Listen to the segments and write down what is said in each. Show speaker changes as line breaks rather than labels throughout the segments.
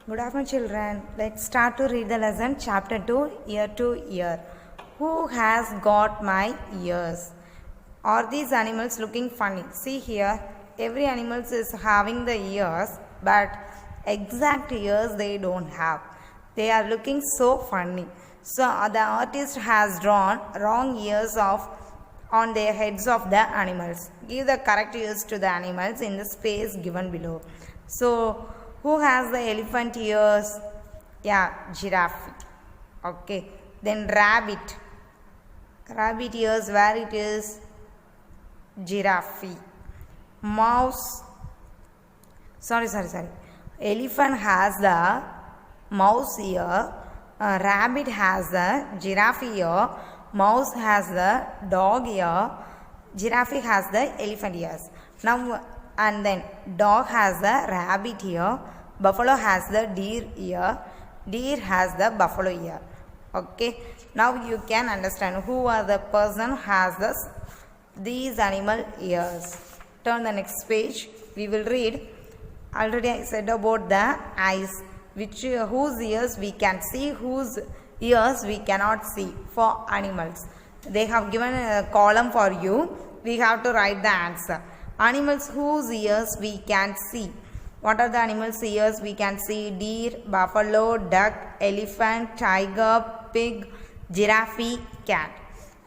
Good afternoon, children. Let's start to read the lesson, chapter 2, year to year. Who has got my ears? Are these animals looking funny? See here, every animal is having the ears, but exact ears they don't have. They are looking so funny. So the artist has drawn wrong ears on their heads of the animals. Give the correct ears to the animals in the space given below. So who has the elephant ears? Yeah, giraffe. Okay. Then rabbit. Rabbit ears, where it is? Giraffe. Mouse. Sorry. Elephant has the mouse ear. Rabbit has the giraffe ear. Mouse has the dog ear. Giraffe has the elephant ears. Now, and then dog has the rabbit ear. Buffalo has the deer ear. Deer has the buffalo ear. Okay. Now you can understand who are the person has these animal ears. Turn the next page. We will read. Already I said about the eyes, whose ears we can see, whose ears we cannot see for animals. They have given a column for you. We have to write the answer. Animals whose ears we can see. What are the animals' ears we can see? Deer, buffalo, duck, elephant, tiger, pig, giraffe, cat.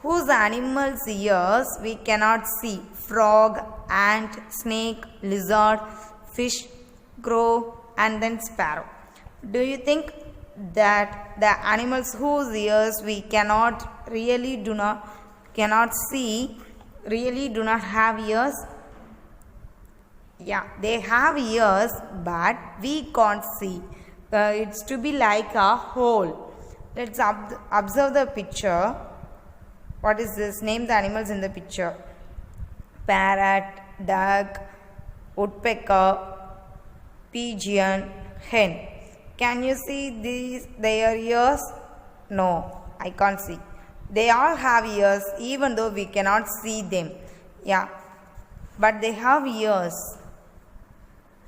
Whose animals' ears we cannot see? Frog, ant, snake, lizard, fish, crow, and then sparrow. Do you think that the animals whose ears we cannot see really do not have ears? Yeah, they have ears, but we can't see. It's to be like a hole. Let's observe the picture. What is this? Name the animals in the picture. Parrot, duck, woodpecker, pigeon, hen. Can you see their ears? No, I can't see. They all have ears even though we cannot see them. Yeah, but they have ears.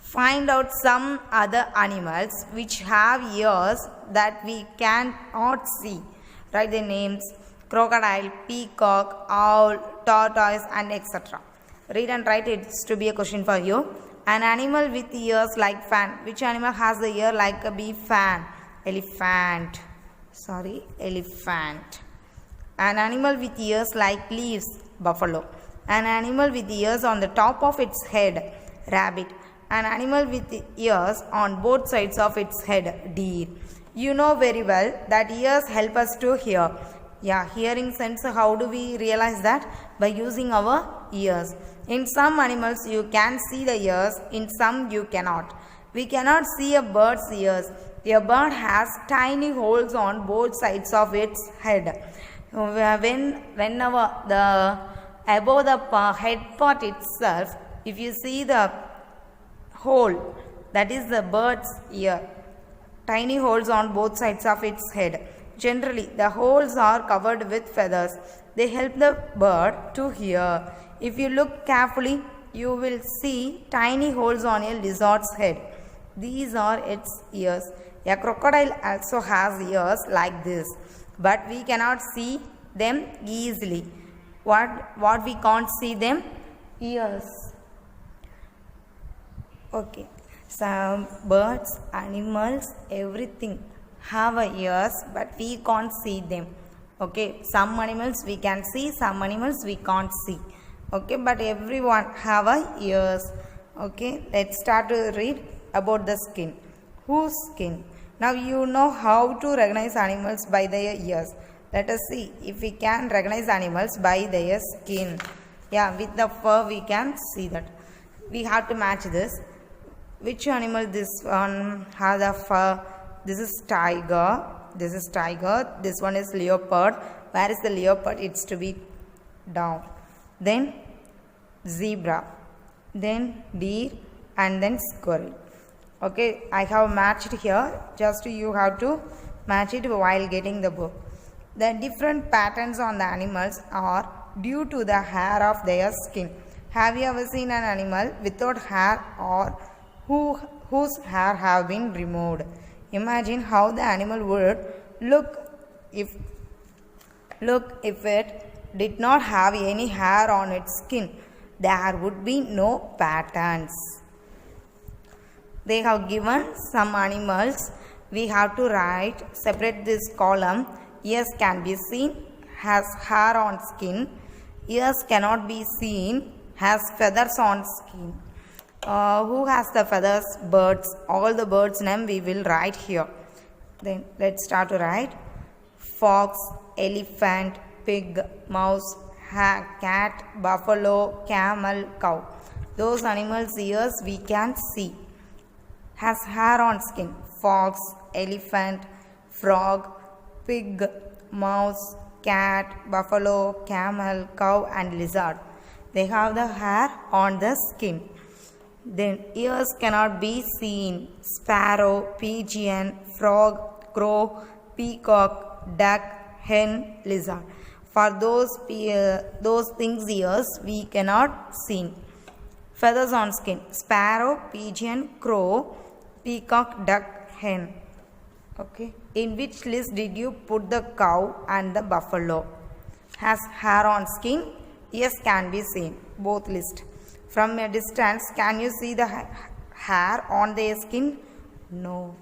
Find out some other animals which have ears that we cannot see. Write their names: crocodile, peacock, owl, tortoise, and etc. Read and write. It's to be a question for you. An animal with ears like fan. Which animal has the ear like a bee? Fan. Elephant. Elephant. An animal with ears like leaves. Buffalo. An animal with ears on the top of its head. Rabbit. An animal with ears on both sides of its head. Deer. You know very well that ears help us to hear. Yeah, hearing sense, how do we realize that? By using our ears. In some animals you can see the ears, in some you cannot. We cannot see a bird's ears. A bird has tiny holes on both sides of its head. Whenever above the head part itself, if you see the hole, that is the bird's ear. Tiny holes on both sides of its head. Generally, the holes are covered with feathers. They help the bird to hear. If you look carefully, you will see tiny holes on a lizard's head. These are its ears. A crocodile also has ears like this, but we cannot see them easily. What we can't see them? Ears. Okay. Some birds, animals, everything have ears, but we can't see them. Okay, some animals we can see, some animals we can't see. Okay, but everyone have ears. Okay, let's start to read about the skin. Whose skin? Now you know how to recognize animals by their ears. Let us see if we can recognize animals by their skin. Yeah, with the fur we can see that. We have to match this. Which animal this one has a fur? This is tiger. This is tiger. This one is leopard. Where is the leopard? It's to be down. Then zebra. Then deer. And then squirrel. Okay, I have matched here. Just you have to match it while getting the book. The different patterns on the animals are due to the hair of their skin. Have you ever seen an animal without hair or whose hair have been removed. Imagine how the animal would look if it did not have any hair on its skin. There would be no patterns. They have given some animals. We have to separate this column. Ears can be seen, has hair on skin. Ears cannot be seen, has feathers on skin. Who has the feathers? Birds. All the birds' name we will write here. Then let's start to write. Fox, elephant, pig, mouse, cat, buffalo, camel, cow. Those animals' ears we can see. Has hair on skin. Fox, elephant, frog, pig, mouse, cat, buffalo, camel, cow and lizard. They have the hair on the skin. Then ears cannot be seen. Sparrow, pigeon, frog, crow, peacock, duck, hen, lizard. For those things ears we cannot see. Feathers on skin. Sparrow, pigeon, crow, peacock, duck, hen. Okay. In which list did you put the cow and the buffalo? Has hair on skin? Yes, can be seen. Both lists. From a distance, can you see the hair on their skin? No.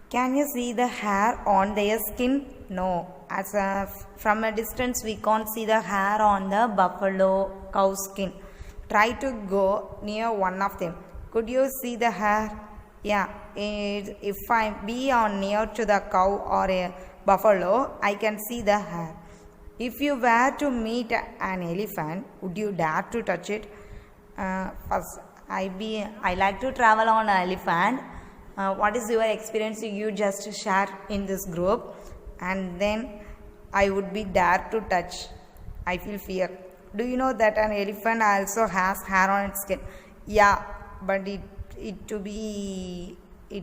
Can you see the hair on their skin? No. From a distance, we can't see the hair on the buffalo, cow skin. Try to go near one of them. Could you see the hair? Yeah. If I be near to the cow or a buffalo, I can see the hair. If you were to meet an elephant, would you dare to touch it? First, I like to travel on an elephant. What is your experience? You just share in this group, and then I would be dare to touch. I feel fear. Do you know that an elephant also has hair on its skin? Yeah, but it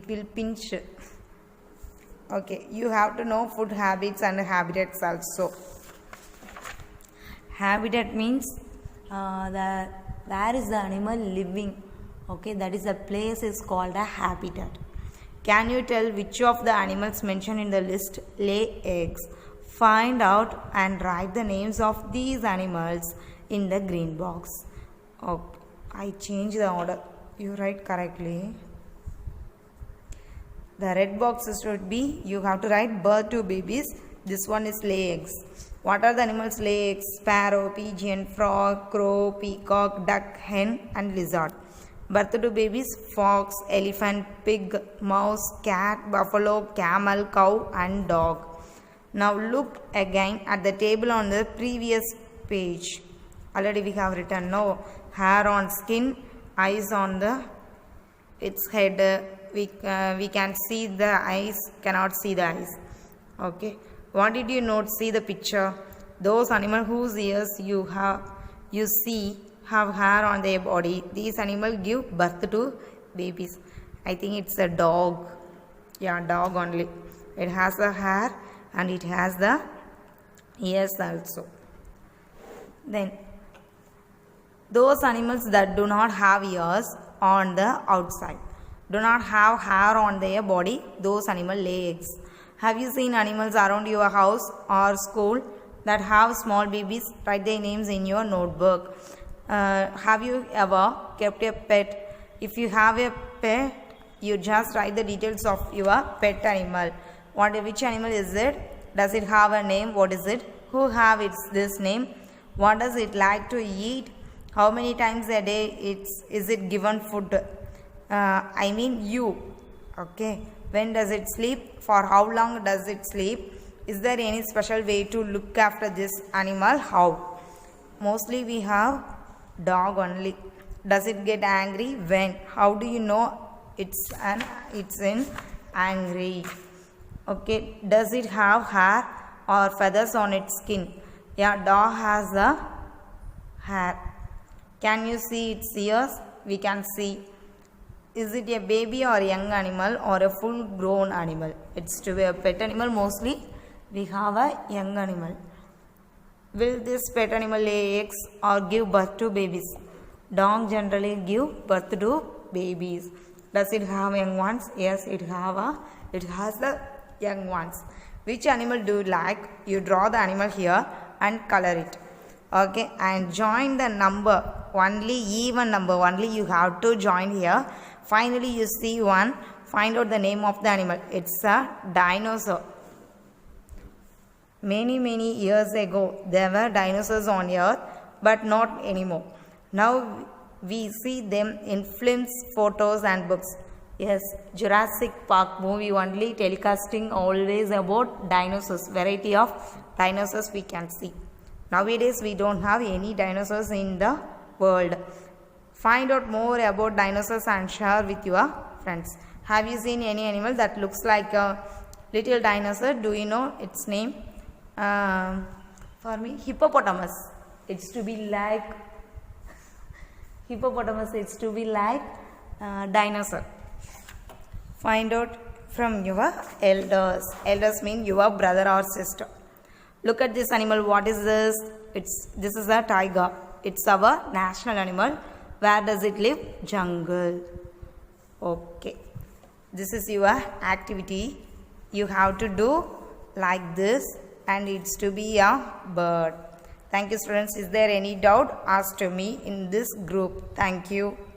will pinch. Okay, you have to know food habits and habitats also. Habitat means where is the animal living. Okay, that is the place is called a habitat. Can you tell which of the animals mentioned in the list lay eggs? Find out and write the names of these animals in the green box. Oh, I changed the order. You write correctly. The red boxes should be, you have to write birth to babies. This one is lay eggs. What are the animals lay eggs? Sparrow, pigeon, frog, crow, peacock, duck, hen and lizard. Birth to babies, fox, elephant, pig, mouse, cat, buffalo, camel, cow and dog. Now look again at the table on the previous page. Already we have written no hair on skin, eyes on its head. We can see the eyes, cannot see the eyes. Okay. What did you note? See the picture. Those animals whose ears you see have hair on their body. These animals give birth to babies. I think it's a dog. Yeah, dog only. It has the hair and it has the ears also. Then those animals that do not have ears on the outside, do not have hair on their body, those animals lay eggs. Have you seen animals around your house or school that have small babies? Write their names in your notebook. Have you ever kept a pet? If you have a pet, you just write the details of your pet animal. Which animal is it? Does it have a name? What is it? Who have this name? What does it like to eat? How many times a day is it given food? I mean you. Okay. When does it sleep? For how long does it sleep? Is there any special way to look after this animal? How? Mostly we have dog only. Does it get angry? When? How do you know it's in angry? Okay. Does it have hair or feathers on its skin? Yeah, dog has the hair. Can you see its ears? We can see. Is it a baby or young animal or a full grown animal? It's to be a pet animal. Mostly we have a young animal. Will this pet animal lay eggs or give birth to babies? Dog generally give birth to babies. Does it have young ones? Yes, it has the young ones. Which animal do you like? You draw the animal here and color it. Okay, and join the number, only even number, only you have to join here. Finally, you see one, find out the name of the animal. It's a dinosaur. Many years ago, there were dinosaurs on earth, but not anymore. Now we see them in films, photos and books. Yes, Jurassic Park movie only telecasting always about dinosaurs, variety of dinosaurs we can see. Nowadays we don't have any dinosaurs in the world. Find out more about dinosaurs and share with your friends. Have you seen any animal that looks like a little dinosaur? Do you know its name? For me, hippopotamus. It's to be like hippopotamus. It's to be like dinosaur. Find out from your elders. Elders mean your brother or sister. Look at this animal. What is this? This is a tiger. It's our national animal. Where does it live? Jungle. Okay. This is your activity. You have to do like this, and it's to be a bird. Thank you, students. Is there any doubt? Ask to me in this group. Thank you.